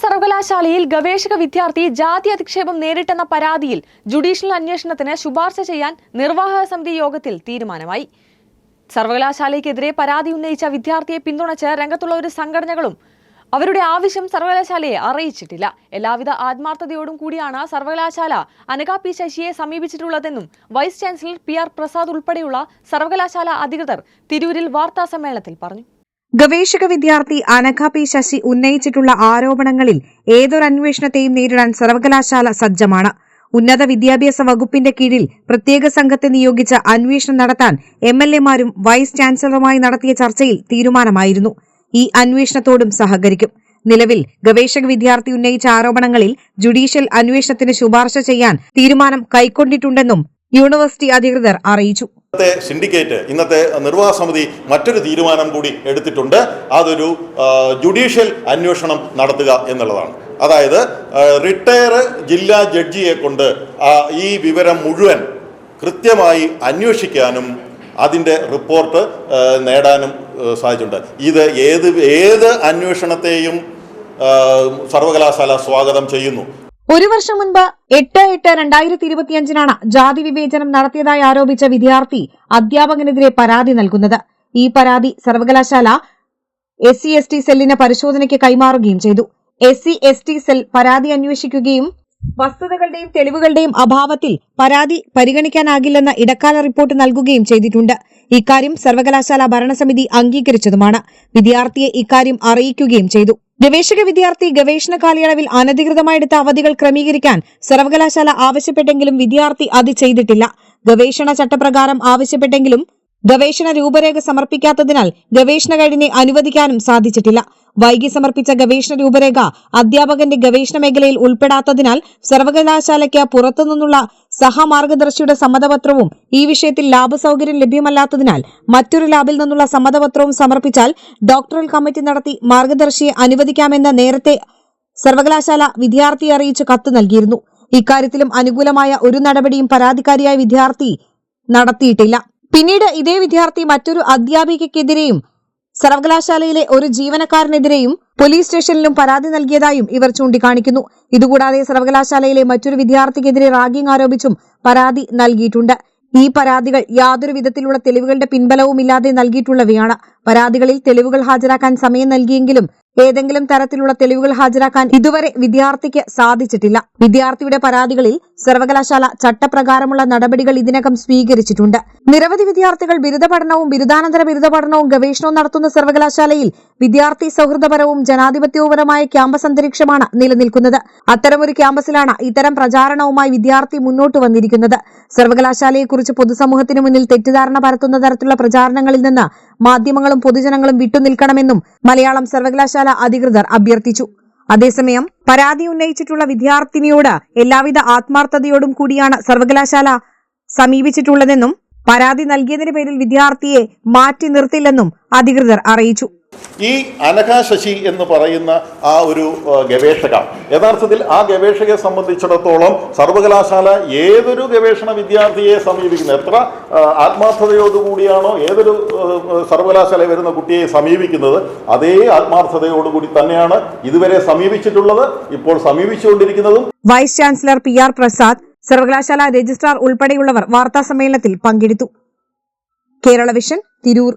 സർവകലാശാലയിൽ ഗവേഷക വിദ്യാർത്ഥി ജാതി അധിക്ഷേപം നേരിട്ടെന്ന പരാതിയിൽ ജുഡീഷ്യൽ അന്വേഷണത്തിന് ശുപാർശ ചെയ്യാൻ നിർവാഹക സമിതി യോഗത്തിൽ തീരുമാനമായി. സർവകലാശാലയ്ക്കെതിരെ പരാതി ഉന്നയിച്ച വിദ്യാർത്ഥിയെ പിന്തുണച്ച് രംഗത്തുള്ള ഒരു സംഘടനകളും അവരുടെ ആവശ്യം സർവകലാശാലയെ അറിയിച്ചിട്ടില്ല. എല്ലാവിധ ആത്മാർത്ഥതയോടും കൂടിയാണ് സർവകലാശാല അനഘ പി ശശിയെ സമീപിച്ചിട്ടുള്ളതെന്നും വൈസ് ചാൻസലർ PR പ്രസാദ് ഉൾപ്പെടെയുള്ള സർവകലാശാല അധികൃതർ തിരൂരിൽ വാർത്താസമ്മേളനത്തിൽ പറഞ്ഞു. ഗവേഷക വിദ്യാർത്ഥി അനഘ പി ശശി ഉന്നയിച്ചിട്ടുള്ള ആരോപണങ്ങളിൽ ഏതൊരു അന്വേഷണത്തെയും നേരിടാൻ സർവകലാശാല സജ്ജമാണ്. ഉന്നത വിദ്യാഭ്യാസ വകുപ്പിന്റെ കീഴിൽ പ്രത്യേക സംഘത്തെ നിയോഗിച്ച് അന്വേഷണം നടത്താൻ MLA-മാരും വൈസ് ചാൻസലറുമായി നടത്തിയ ചർച്ചയിൽ തീരുമാനമായിരുന്നു. ഈ അന്വേഷണത്തോടും സഹകരിക്കും. നിലവിൽ ഗവേഷക വിദ്യാർത്ഥി ഉന്നയിച്ച ആരോപണങ്ങളിൽ ജുഡീഷ്യൽ അന്വേഷണത്തിന് ശുപാർശ ചെയ്യാൻ തീരുമാനം കൈക്കൊണ്ടിട്ടുണ്ടെന്നും യൂണിവേഴ്സിറ്റി അധികൃതർ അറിയിച്ചു. സിൻഡിക്കേറ്റ് ഇന്നത്തെ നിർവാഹക സമിതി മറ്റൊരു തീരുമാനം കൂടി എടുത്തിട്ടുണ്ട്. അതൊരു ജുഡീഷ്യൽ അന്വേഷണം നടത്തുക എന്നുള്ളതാണ്. അതായത് റിട്ടയർ ജില്ലാ ജഡ്ജിയെ കൊണ്ട് ഈ വിവരം മുഴുവൻ കൃത്യമായി അന്വേഷിക്കാനും അതിൻ്റെ റിപ്പോർട്ട് നേടാനും സാധിച്ചിട്ടുണ്ട്. ഇത് ഏത് അന്വേഷണത്തെയും സർവകലാശാല സ്വാഗതം ചെയ്യുന്നു. ഒരു വർഷം മുൻപ് 8/8/2025 ജാതി വിവേചനം നടത്തിയതായി ആരോപിച്ച വിദ്യാർത്ഥി അധ്യാപകനെതിരെ പരാതി നൽകുന്നത്. ഈ പരാതി സർവകലാശാല SC/ST സെല്ലിന് പരിശോധനയ്ക്ക് കൈമാറുകയും ചെയ്തു. SC/ST സെൽ പരാതി അന്വേഷിക്കുകയും വസ്തുതകളുടെയും തെളിവുകളുടെയും അഭാവത്തിൽ പരാതി പരിഗണിക്കാനാകില്ലെന്ന ഇടക്കാല റിപ്പോർട്ട് നൽകുകയും ചെയ്തിട്ടുണ്ട്. ഇക്കാര്യം സർവകലാശാല ഭരണസമിതി അംഗീകരിച്ചതുമാണ്. വിദ്യാർത്ഥിയെ ഇക്കാര്യം അറിയിക്കുകയും ചെയ്തു. ഗവേഷക വിദ്യാർത്ഥി ഗവേഷണ കാലയളവിൽ അനധികൃതമായെടുത്ത അവധികൾ ക്രമീകരിക്കാൻ സർവകലാശാല ആവശ്യപ്പെട്ടെങ്കിലും വിദ്യാർത്ഥി അത് ചെയ്തിട്ടില്ല. ഗവേഷണ ചട്ടപ്രകാരം ആവശ്യപ്പെട്ടെങ്കിലും ഗവേഷണ രൂപരേഖ സമർപ്പിക്കാത്തതിനാൽ ഗവേഷണ ഗൈഡിനെ അനുവദിക്കാനും സാധിച്ചിട്ടില്ല. വൈകി സമർപ്പിച്ച ഗവേഷണ രൂപരേഖ അധ്യാപകന്റെ ഗവേഷണ മേഖലയിൽ ഉൾപ്പെടാത്തതിനാൽ സർവകലാശാലയ്ക്ക് പുറത്തുനിന്നുള്ള സഹമാർഗദർശിയുടെ സമ്മതപത്രവും ഈ വിഷയത്തിൽ ലാബ് സൌകര്യം ലഭ്യമല്ലാത്തതിനാൽ മറ്റൊരു ലാബിൽ നിന്നുള്ള സമ്മതപത്രവും സമർപ്പിച്ചാൽ ഡോക്ടറൽ കമ്മിറ്റി നടത്തി മാർഗദർശിയെ അനുവദിക്കാമെന്ന് നേരത്തെ സർവകലാശാല വിദ്യാർത്ഥിയെ അറിയിച്ച് കത്ത് നൽകിയിരുന്നു. ഇക്കാര്യത്തിലും അനുകൂലമായ ഒരു നടപടിയും പരാതിക്കാരിയായ വിദ്യാർത്ഥി നടത്തിയിട്ടില്ല. പിന്നീട് ഇതേ വിദ്യാർത്ഥി മറ്റൊരു അധ്യാപികയ്ക്കെതിരെയും സർവകലാശാലയിലെ ഒരു ജീവനക്കാരനെതിരെയും പോലീസ് സ്റ്റേഷനിലും പരാതി നൽകിയതായും ഇവർ ചൂണ്ടിക്കാണിക്കുന്നു. ഇതുകൂടാതെ സർവകലാശാലയിലെ മറ്റൊരു വിദ്യാർത്ഥിക്കെതിരെ റാഗിംഗ് ആരോപിച്ചും പരാതി നൽകിയിട്ടുണ്ട്. ഈ പരാതികൾ യാതൊരു വിധത്തിലുള്ള തെളിവുകളുടെ പിൻബലവുമില്ലാതെ നൽകിയിട്ടുള്ളവയാണ്. പരാതികളിൽ തെളിവുകൾ ഹാജരാക്കാൻ സമയം നൽകിയെങ്കിലും ഏതെങ്കിലും തരത്തിലുള്ള തെളിവുകൾ ഹാജരാക്കാൻ ഇതുവരെ വിദ്യാർത്ഥിക്ക് സാധിച്ചിട്ടില്ല. വിദ്യാർത്ഥിയുടെ പരാതികളിൽ സർവകലാശാല ചട്ടപ്രകാരമുള്ള നടപടികൾ ഇതിനകം സ്വീകരിച്ചിട്ടുണ്ട്. നിരവധി വിദ്യാർത്ഥികൾ ബിരുദ പഠനവും ബിരുദാനന്തര ബിരുദ പഠനവും ഗവേഷണവും നടത്തുന്ന സർവകലാശാലയിൽ വിദ്യാർത്ഥി സൗഹൃദപരവും ജനാധിപത്യപരവുമായ ക്യാമ്പസ് അന്തരീക്ഷമാണ് നിലനിൽക്കുന്നത്. അത്തരമൊരു ക്യാമ്പസിലാണ് ഇത്തരം പ്രചാരണവുമായി വിദ്യാർത്ഥി മുന്നോട്ട് വന്നിരിക്കുന്നത്. സർവകലാശാലയെക്കുറിച്ച് പൊതുസമൂഹത്തിനു മുന്നിൽ തെറ്റിദ്ധാരണ പരത്തുന്ന തരത്തിലുള്ള പ്രചാരണങ്ങളിൽ നിന്ന് മാധ്യമങ്ങളും പൊതുജനങ്ങളും വിട്ടുനിൽക്കണമെന്നും മലയാളം സർവകലാശാല അധികൃതർ അഭ്യർത്ഥിച്ചു. അതേസമയം പരാതി ഉന്നയിച്ചിട്ടുള്ള വിദ്യാർത്ഥിനിയോട് എല്ലാവിധ ആത്മാർത്ഥതയോടും കൂടിയാണ് സർവകലാശാല സമീപിച്ചിട്ടുള്ളതെന്നും പരാതി നൽകിയതിന്റെ പേരിൽ വിദ്യാർത്ഥിയെ മാറ്റി നിർത്തില്ലെന്നും അധികൃതർ അറിയിച്ചു. ഈ അനഘ ശശി എന്ന് പറയുന്ന ആ ഒരു ഗവേഷക യഥാർത്ഥത്തിൽ ആ ഗവേഷകയെ സംബന്ധിച്ചിടത്തോളം സർവകലാശാല ഏതൊരു ഗവേഷണ വിദ്യാർത്ഥിയെ സമീപിക്കുന്നത് എത്ര ആത്മാർത്ഥതയോടുകൂടിയാണോ ഏതൊരു സർവകലാശാല വരുന്ന കുട്ടിയെ സമീപിക്കുന്നത് അതേ ആത്മാർത്ഥതയോടുകൂടി തന്നെയാണ് ഇതുവരെ സമീപിച്ചിട്ടുള്ളത്, ഇപ്പോൾ സമീപിച്ചുകൊണ്ടിരിക്കുന്നതും. വൈസ് ചാൻസലർ PR പ്രസാദ്, സർവകലാശാല രജിസ്ട്രാർ ഉൾപ്പെടെയുള്ളവർ വാർത്താസമ്മേളനത്തിൽ പങ്കെടുത്തു. കേരള വിഷൻ, തിരൂർ.